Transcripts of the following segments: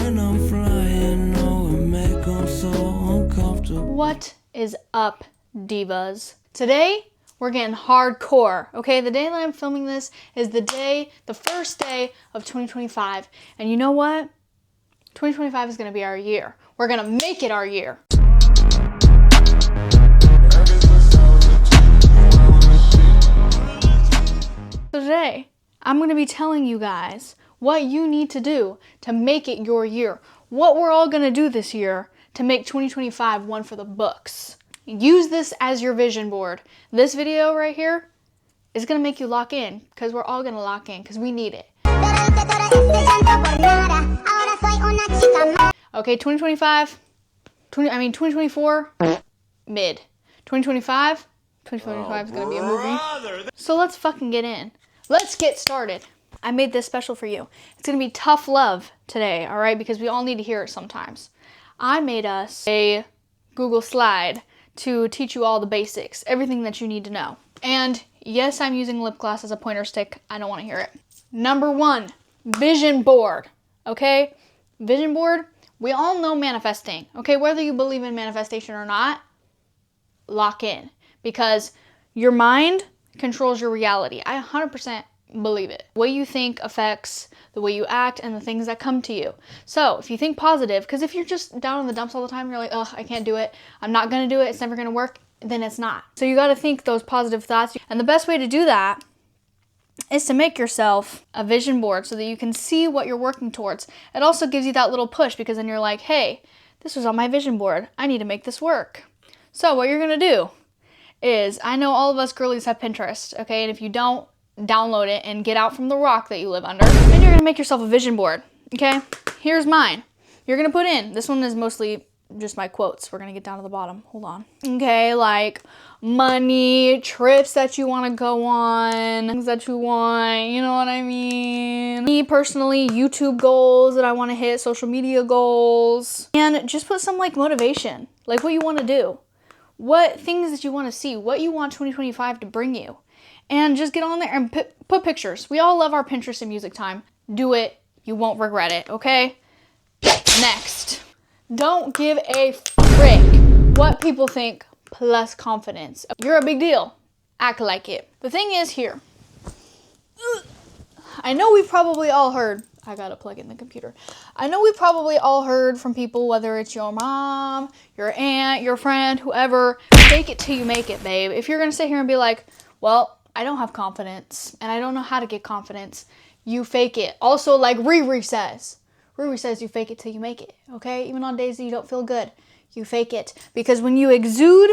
when I'm flying, oh, it make 'em so uncomfortable. What is up, divas? Today, we're getting hardcore, okay? The day that I'm filming this is the first day of 2025. And you know what? 2025 is gonna be our year. We're gonna make it our year. So today, I'm gonna be telling you guys what you need to do to make it your year. What we're all gonna do this year to make 2025 one for the books. Use this as your vision board. This video right here is gonna make you lock in, because we're all gonna lock in, because we need it. Okay, 2024, mid. 2025 is gonna be a movie. So let's fucking get in. Let's get started. I made this special for you. It's gonna be tough love today, all right? Because we all need to hear it sometimes. I made us a Google slide to teach you all the basics, everything that you need to know. And yes, I'm using lip gloss as a pointer stick. I don't want to hear it. Number one, vision board, okay? Vision board, we all know manifesting, okay? Whether you believe in manifestation or not, lock in. Because your mind controls your reality. I 100% believe it. The way you think affects the way you act and the things that come to you. So if you think positive, because if you're just down in the dumps all the time, you're like, ugh, I can't do it, I'm not gonna do it, it's never gonna work, then it's not. So you gotta think those positive thoughts. And the best way to do that is to make yourself a vision board so that you can see what you're working towards. It also gives you that little push, because then you're like, hey, this was on my vision board, I need to make this work. So what you're gonna do is, I know all of us girlies have Pinterest, okay? And if you don't, download it and get out from the rock that you live under. Then you're gonna make yourself a vision board, okay? Here's mine. You're gonna put in, this one is mostly just my quotes. We're gonna get down to the bottom, hold on. Okay, like money, trips that you wanna go on, things that you want, you know what I mean? Me personally, YouTube goals that I wanna hit, social media goals. And just put some like motivation, like what you wanna do. What things that you wanna see, what you want 2025 to bring you. And just get on there and put pictures. We all love our Pinterest and music time. Do it. You won't regret it, okay? Next. Don't give a frick what people think plus confidence. You're a big deal. Act like it. The thing is here. I know we've probably all heard. I gotta plug in the computer. I know we've probably all heard from people, whether it's your mom, your aunt, your friend, whoever, fake it till you make it, babe. If you're gonna sit here and be like, well, I don't have confidence, and I don't know how to get confidence, you fake it. Also, like Riri says you fake it till you make it, okay? Even on days that you don't feel good, you fake it. Because when you exude,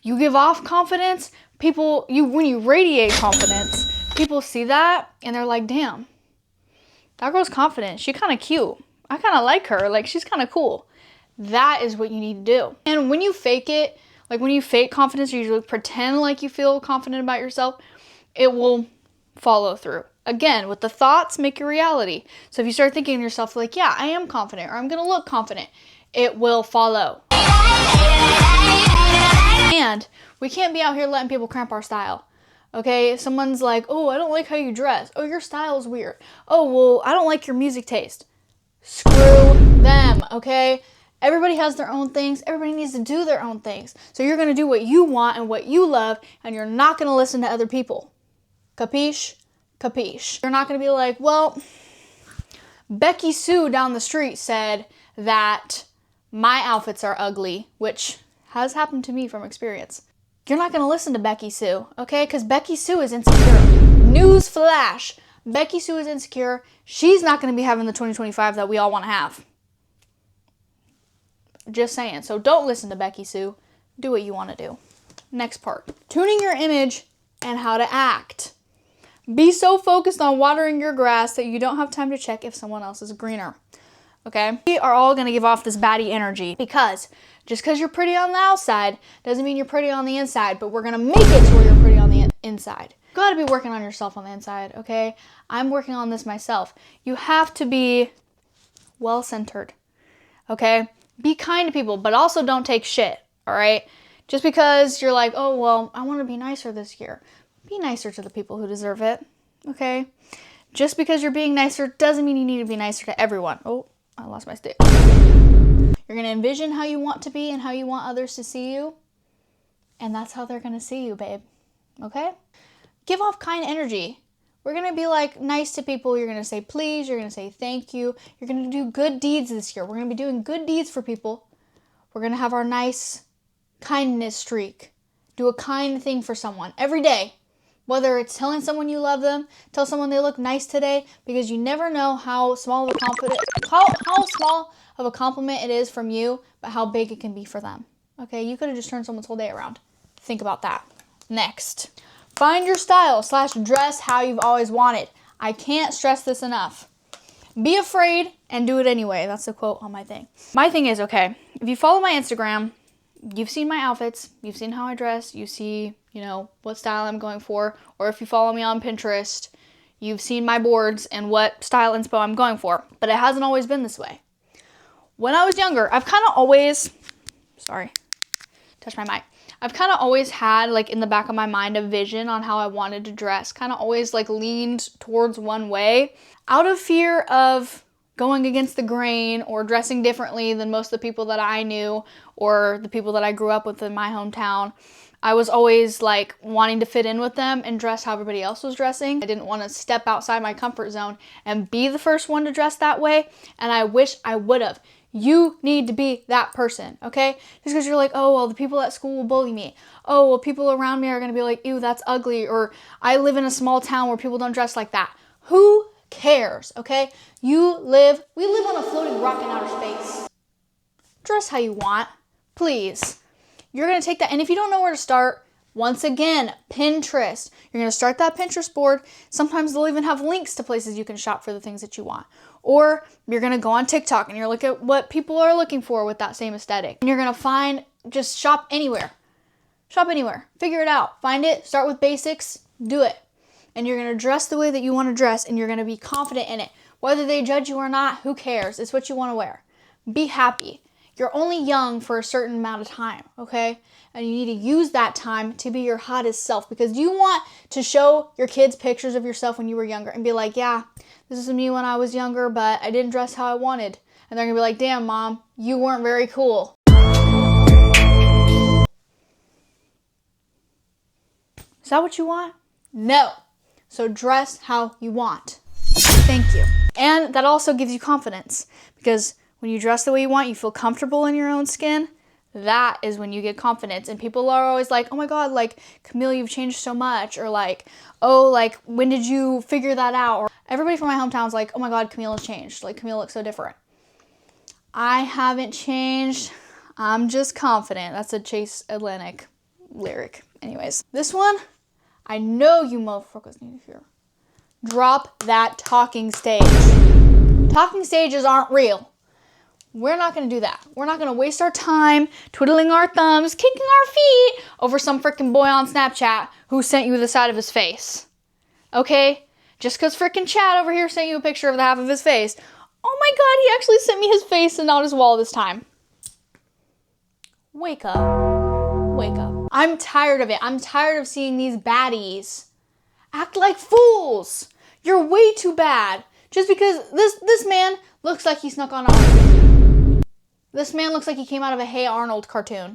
you give off confidence, when you radiate confidence, people see that, and they're like, damn, that girl's confident, she kind of cute, I kind of like her, like she's kind of cool. That is what you need to do. And when you fake it, like when you fake confidence or you pretend like you feel confident about yourself, it will follow through. Again, with the thoughts, make your reality. So if you start thinking to yourself like, yeah, I am confident, or I'm going to look confident, it will follow. And we can't be out here letting people cramp our style. Okay, someone's like, oh, I don't like how you dress. Oh, your style is weird. Oh, well, I don't like your music taste. Screw them, okay? Everybody has their own things. Everybody needs to do their own things. So you're going to do what you want and what you love, and you're not going to listen to other people. Capiche? Capiche. You're not going to be like, well, Becky Sue down the street said that my outfits are ugly, which has happened to me from experience. You're not going to listen to Becky Sue, okay? Because Becky Sue is insecure. News flash. Becky Sue is insecure. She's not going to be having the 2025 that we all want to have. Just saying. So don't listen to Becky Sue. Do what you want to do. Next part. Tuning your image and how to act. Be so focused on watering your grass that you don't have time to check if someone else is greener. Okay? We are all going to give off this baddie energy, because just because you're pretty on the outside doesn't mean you're pretty on the inside, but we're going to make it to where you're pretty on the inside. You got to be working on yourself on the inside, okay? I'm working on this myself. You have to be well-centered, okay? Be kind to people, but also don't take shit, all right? Just because you're like, oh, well, I want to be nicer this year. Be nicer to the people who deserve it, okay? Just because you're being nicer doesn't mean you need to be nicer to everyone. Oh, I lost my stick. You're going to envision how you want to be and how you want others to see you. And that's how they're going to see you, babe. Okay? Give off kind energy. We're going to be like nice to people. You're going to say please. You're going to say thank you. You're going to do good deeds this year. We're going to be doing good deeds for people. We're going to have our nice kindness streak. Do a kind thing for someone every day. Whether it's telling someone you love them, tell someone they look nice today, because you never know how small of a compliment it is from you, but how big it can be for them. Okay, you could have just turned someone's whole day around. Think about that. Next, find your style / dress how you've always wanted. I can't stress this enough. Be afraid and do it anyway. That's the quote on my thing. My thing is, okay, if you follow my Instagram, you've seen my outfits, you've seen how I dress, you see, what style I'm going for, or if you follow me on Pinterest, you've seen my boards and what style inspo I'm going for, but it hasn't always been this way. When I was younger, I've kind of always had, like, in the back of my mind, a vision on how I wanted to dress, kind of always, like, leaned towards one way, out of fear of going against the grain or dressing differently than most of the people that I knew or the people that I grew up with in my hometown. I was always like wanting to fit in with them and dress how everybody else was dressing. I didn't want to step outside my comfort zone and be the first one to dress that way, and I wish I would have. You need to be that person, okay? Just because you're like, oh, well, the people at school will bully me. Oh, well, people around me are going to be like, ew, that's ugly. Or I live in a small town where people don't dress like that. Who cares, okay? We live on a floating rock in outer space. Dress how you want, please. You're going to take that, and if you don't know where to start, once again, Pinterest. You're going to start that Pinterest board. Sometimes they'll even have links to places you can shop for the things that you want. Or you're going to go on TikTok and you're looking at what people are looking for with that same aesthetic. And you're going to just shop anywhere. Shop anywhere. Figure it out. Find it. Start with basics. Do it. And you're going to dress the way that you want to dress, and you're going to be confident in it. Whether they judge you or not, who cares? It's what you want to wear. Be happy. You're only young for a certain amount of time, okay? And you need to use that time to be your hottest self, because you want to show your kids pictures of yourself when you were younger and be like, yeah, this is me when I was younger, but I didn't dress how I wanted. And they're going to be like, damn, Mom, you weren't very cool. Is that what you want? No. So dress how you want. Thank you. And that also gives you confidence, because when you dress the way you want, you feel comfortable in your own skin. That is when you get confidence. And people are always like, oh my God, like, Camille, you've changed so much. Or like, oh, like, when did you figure that out? Or everybody from my hometown's like, oh my God, Camille has changed. Like, Camille looks so different. I haven't changed. I'm just confident. That's a Chase Atlantic lyric. Anyways, this one, I know you motherfuckers need to hear. Drop that talking stage. Talking stages aren't real. We're not going to do that. We're not going to waste our time twiddling our thumbs, kicking our feet over some freaking boy on Snapchat who sent you the side of his face. Okay? Just because freaking Chad over here sent you a picture of the half of his face. Oh my God, he actually sent me his face and not his wall this time. Wake up. Wake up. I'm tired of it. I'm tired of seeing these baddies act like fools. You're way too bad. Just because this man looks like he snuck on Arnold. This man looks like he came out of a Hey Arnold cartoon.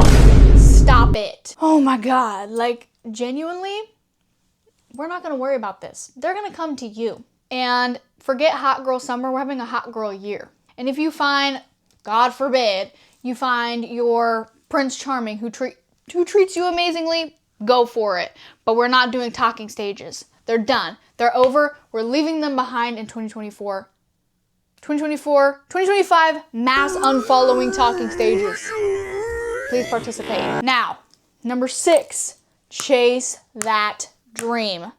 Stop it. Oh my God. Like, genuinely, we're not going to worry about this. They're going to come to you. And forget hot girl summer. We're having a hot girl year. And if you find, God forbid, you find your Prince Charming who treats you amazingly, go for it. But we're not doing talking stages. They're done. They're over. We're leaving them behind in 2024. 2025, mass unfollowing talking stages. Please participate. Now, number 6, chase that dream.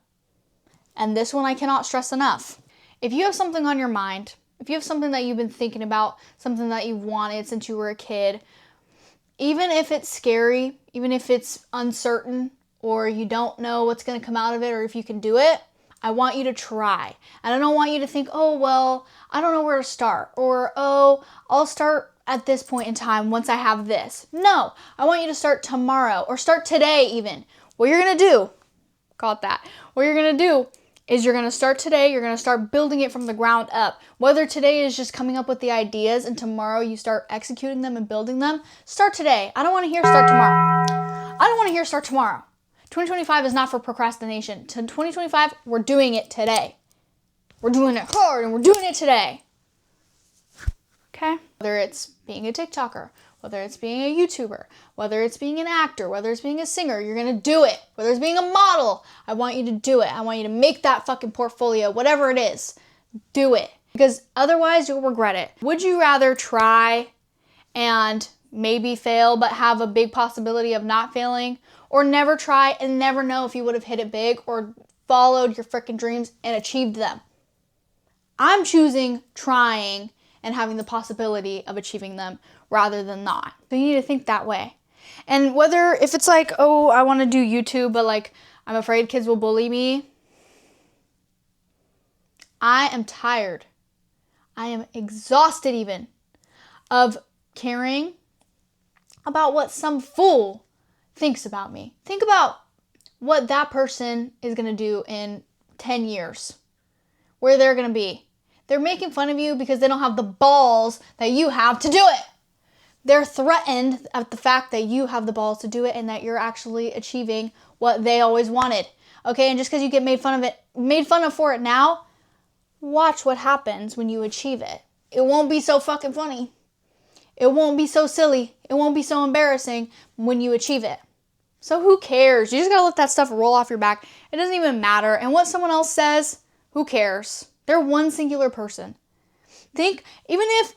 And this one I cannot stress enough. If you have something on your mind, if you have something that you've been thinking about, something that you've wanted since you were a kid, even if it's scary, even if it's uncertain, or you don't know what's going to come out of it or if you can do it, I want you to try. And I don't want you to think, oh, well, I don't know where to start. Or, oh, I'll start at this point in time once I have this. No, I want you to start tomorrow or start today even. What you're going to do, call it that. What you're going to do is you're going to start today. You're going to start building it from the ground up. Whether today is just coming up with the ideas and tomorrow you start executing them and building them, start today. I don't want to hear start tomorrow. I don't want to hear start tomorrow. 2025 is not for procrastination. To 2025, we're doing it today. We're doing it hard and we're doing it today. Okay? Whether it's being a TikToker, whether it's being a YouTuber, whether it's being an actor, whether it's being a singer, you're going to do it. Whether it's being a model, I want you to do it. I want you to make that fucking portfolio, whatever it is, do it. Because otherwise you'll regret it. Would you rather try and maybe fail but have a big possibility of not failing, or never try and never know if you would have hit it big or followed your freaking dreams and achieved them? I'm choosing trying and having the possibility of achieving them rather than not. So you need to think that way. And whether, if it's like, oh, I want to do YouTube, but like, I'm afraid kids will bully me. I am tired. I am exhausted even of caring about what some fool thinks about me. Think about what that person is going to do in 10 years, where they're going to be. They're making fun of you because they don't have the balls that you have to do it. They're threatened at the fact that you have the balls to do it and that you're actually achieving what they always wanted. Okay, and just because you get made fun of for it now, watch what happens when you achieve it. It won't be so fucking funny. It won't be so silly. It won't be so embarrassing when you achieve it. So who cares? You just gotta let that stuff roll off your back. It doesn't even matter. And what someone else says, who cares? They're one singular person. Think, even if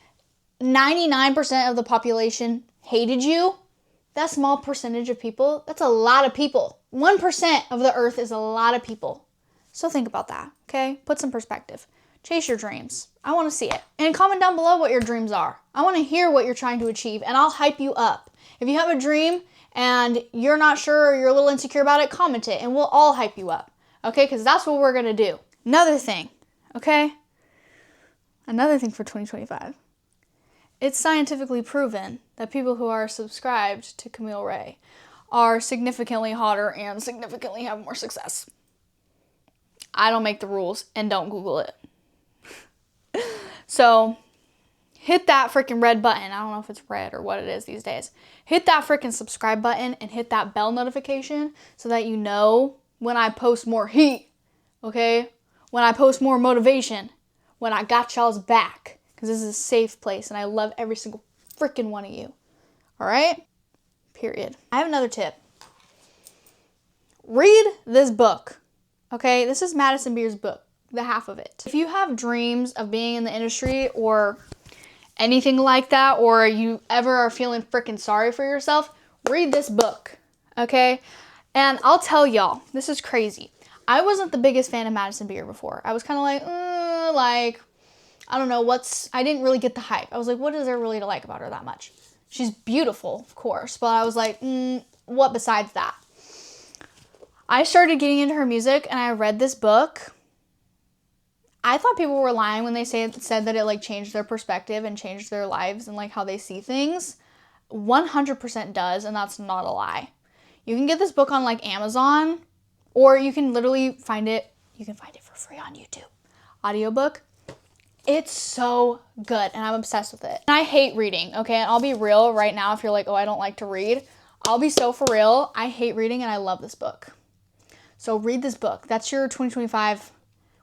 99% of the population hated you, that small percentage of people, that's a lot of people. 1% of the earth is a lot of people. So think about that, okay? Put some perspective. Chase your dreams. I want to see it. And comment down below what your dreams are. I want to hear what you're trying to achieve, and I'll hype you up. If you have a dream and you're not sure or you're a little insecure about it, comment it, and we'll all hype you up, okay? Because that's what we're going to do. Another thing, okay? Another thing for 2025. It's scientifically proven that people who are subscribed to Camille Ray are significantly hotter and significantly have more success. I don't make the rules, and don't Google it. So, hit that freaking red button. I don't know if it's red or what it is these days. Hit that freaking subscribe button and hit that bell notification so that you know when I post more heat, okay? When I post more motivation, when I got y'all's back. Because this is a safe place and I love every single freaking one of you. All right? Period. I have another tip. Read this book. Okay? This is Madison Beer's book, the half of it. If you have dreams of being in the industry or anything like that, or you ever are feeling freaking sorry for yourself, read this book. Okay? And I'll tell y'all, this is crazy. I wasn't the biggest fan of Madison Beer before. I was kind of like, I don't know I didn't really get the hype. I was like, what is there really to like about her that much? She's beautiful, of course, but I was like, what besides that? I started getting into her music and I read this book. I thought people were lying when they said that it like changed their perspective and changed their lives and like how they see things. 100% does, and that's not a lie. You can get this book on like Amazon, or you can literally find it. You can find it for free on YouTube. Audiobook. It's so good, and I'm obsessed with it. And I hate reading, okay? And I'll be real right now if you're like, oh, I don't like to read. I'll be so for real. I hate reading, and I love this book. So read this book. That's your 2025,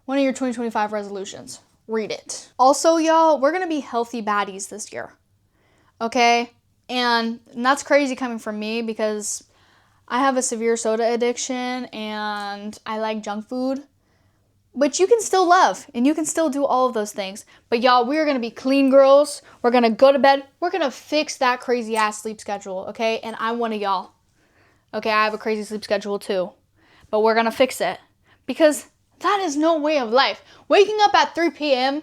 one of your 2025 resolutions. Read it. Also, y'all, we're going to be healthy baddies this year, okay? And that's crazy coming from me because I have a severe soda addiction, and I like junk food. But you can still love, and you can still do all of those things. But y'all, we're going to be clean girls. We're going to go to bed. We're going to fix that crazy ass sleep schedule, okay? And I'm one of y'all. Okay, I have a crazy sleep schedule too. But we're going to fix it. Because that is no way of life. Waking up at 3 p.m.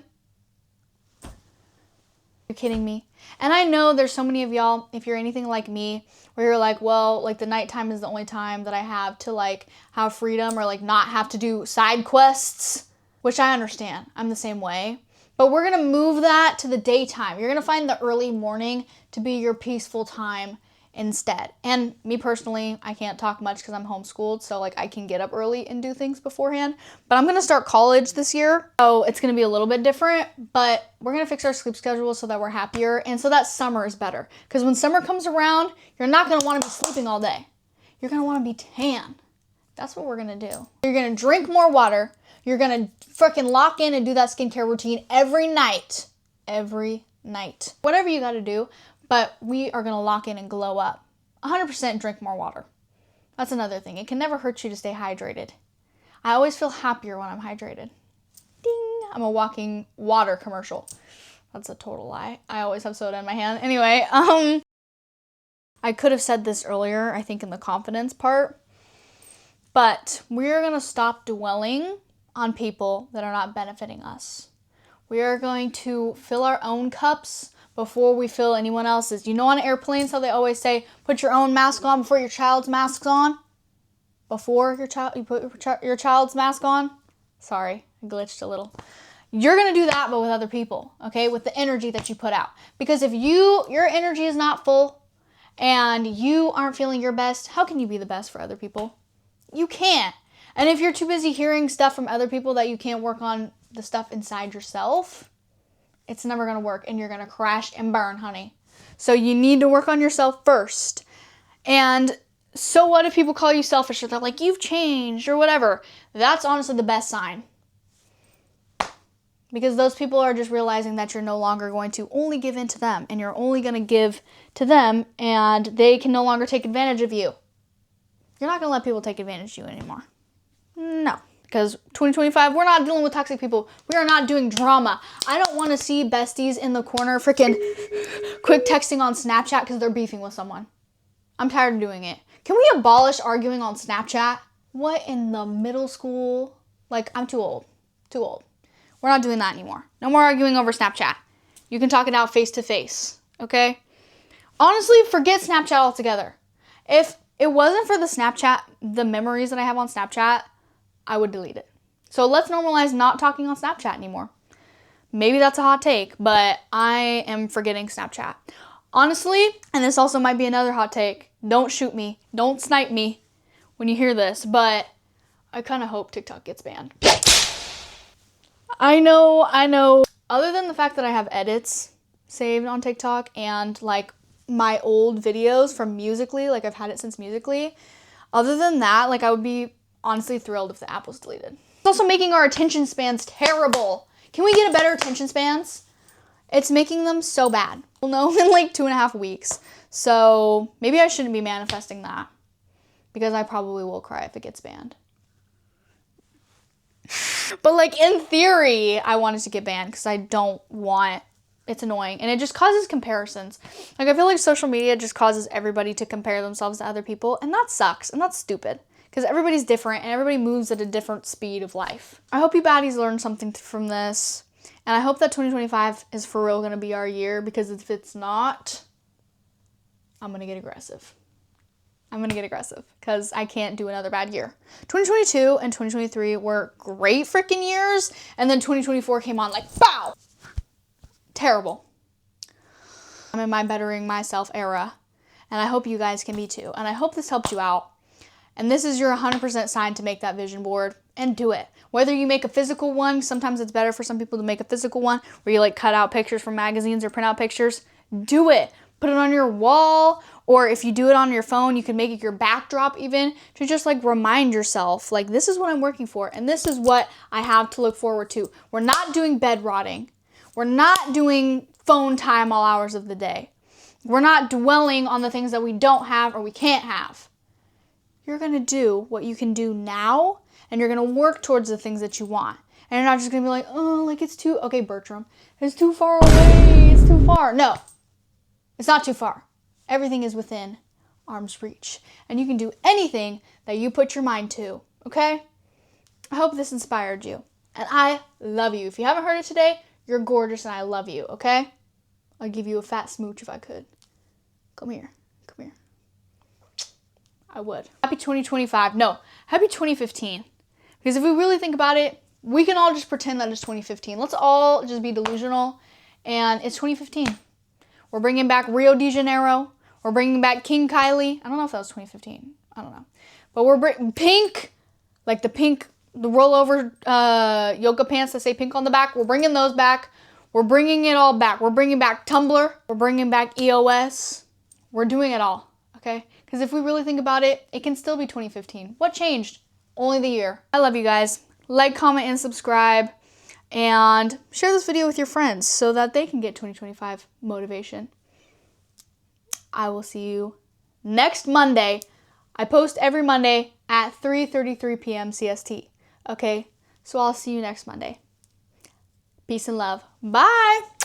You're kidding me. And I know there's so many of y'all, if you're anything like me, where you're like, well, like the nighttime is the only time that I have to like have freedom or like not have to do side quests, which I understand. I'm the same way. But we're going to move that to the daytime. You're going to find the early morning to be your peaceful time instead. And me personally, I can't talk much because I'm homeschooled, so like I can get up early and do things beforehand. But I'm gonna start college this year, so it's gonna be a little bit different, but we're gonna fix our sleep schedule so that we're happier and so that summer is better. Because when summer comes around, you're not gonna wanna be sleeping all day. You're gonna wanna be tan. That's what we're gonna do. You're gonna drink more water. You're gonna freaking lock in and do that skincare routine every night. Every night. Whatever you gotta do, but we are gonna lock in and glow up. 100% drink more water. That's another thing. It can never hurt you to stay hydrated. I always feel happier when I'm hydrated. Ding! I'm a walking water commercial. That's a total lie. I always have soda in my hand. Anyway, I could have said this earlier, I think in the confidence part, but we're gonna stop dwelling on people that are not benefiting us. We are going to fill our own cups before we fill anyone else's. You know, on airplanes how they always say, put your own mask on before your child's mask's on? Before you put your child's mask on? Sorry, I glitched a little. You're going to do that, but with other people, okay? With the energy that you put out. Because if your energy is not full and you aren't feeling your best, how can you be the best for other people? You can't. And if you're too busy hearing stuff from other people that you can't work on the stuff inside yourself, it's never going to work and you're going to crash and burn, honey. So you need to work on yourself first. And so what if people call you selfish or they're like, you've changed or whatever? That's honestly the best sign. Because those people are just realizing that you're no longer going to only give in to them and you're only going to give to them and they can no longer take advantage of you. You're not going to let people take advantage of you anymore. No. Because 2025, we're not dealing with toxic people. We are not doing drama. I don't want to see besties in the corner freaking quick texting on Snapchat because they're beefing with someone. I'm tired of doing it. Can we abolish arguing on Snapchat? What in the middle school? Like, I'm too old. Too old. We're not doing that anymore. No more arguing over Snapchat. You can talk it out face to face, okay? Honestly, forget Snapchat altogether. If it wasn't for the Snapchat, the memories that I have on Snapchat, I would delete it. So let's normalize not talking on Snapchat anymore. Maybe that's a hot take, but I am forgetting Snapchat. Honestly, and this also might be another hot take, don't shoot me, don't snipe me when you hear this, but I kind of hope TikTok gets banned. I know. Other than the fact that I have edits saved on TikTok and like my old videos from Musical.ly, like I've had it since Musical.ly, other than that, like I would be honestly thrilled if the app was deleted. It's also making our attention spans terrible. Can we get a better attention spans? It's making them so bad. We'll know in like 2.5 weeks. So maybe I shouldn't be manifesting that because I probably will cry if it gets banned. But like in theory, I want it to get banned because I don't want, it's annoying. And it just causes comparisons. Like I feel like social media just causes everybody to compare themselves to other people. And that sucks and that's stupid. Because everybody's different and everybody moves at a different speed of life. I hope you baddies learned something from this. And I hope that 2025 is for real going to be our year. Because if it's not, I'm going to get aggressive. Because I can't do another bad year. 2022 and 2023 were great freaking years. And then 2024 came on like, bow! Terrible. I'm in my bettering myself era. And I hope you guys can be too. And I hope this helped you out. And this is your 100% sign to make that vision board and do it. Whether you make a physical one, sometimes it's better for some people to make a physical one where you like cut out pictures from magazines or print out pictures. Do it. Put it on your wall, or if you do it on your phone, you can make it your backdrop even to just like remind yourself like this is what I'm working for and this is what I have to look forward to. We're not doing bed rotting. We're not doing phone time all hours of the day. We're not dwelling on the things that we don't have or we can't have. You're going to do what you can do now, and you're going to work towards the things that you want. And you're not just going to be like, oh, like it's too, okay, Bertram, it's too far away, it's too far. No, it's not too far. Everything is within arm's reach. And you can do anything that you put your mind to, okay? I hope this inspired you. And I love you. If you haven't heard it today, you're gorgeous and I love you, okay? I'll give you a fat smooch if I could. Come here. I would. Happy 2025. No, happy 2015. Because if we really think about it, we can all just pretend that it's 2015. Let's all just be delusional. And it's 2015. We're bringing back Rio de Janeiro. We're bringing back King Kylie. I don't know if that was 2015. I don't know. But we're pink, like the pink, the rollover yoga pants that say pink on the back. We're bringing those back. We're bringing it all back. We're bringing back Tumblr. We're bringing back EOS. We're doing it all, okay? Because if we really think about it, it can still be 2015. What changed? Only the year. I love you guys. Like, comment, and subscribe. And share this video with your friends so that they can get 2025 motivation. I will see you next Monday. I post every Monday at 3:33 p.m. CST. Okay? So I'll see you next Monday. Peace and love. Bye!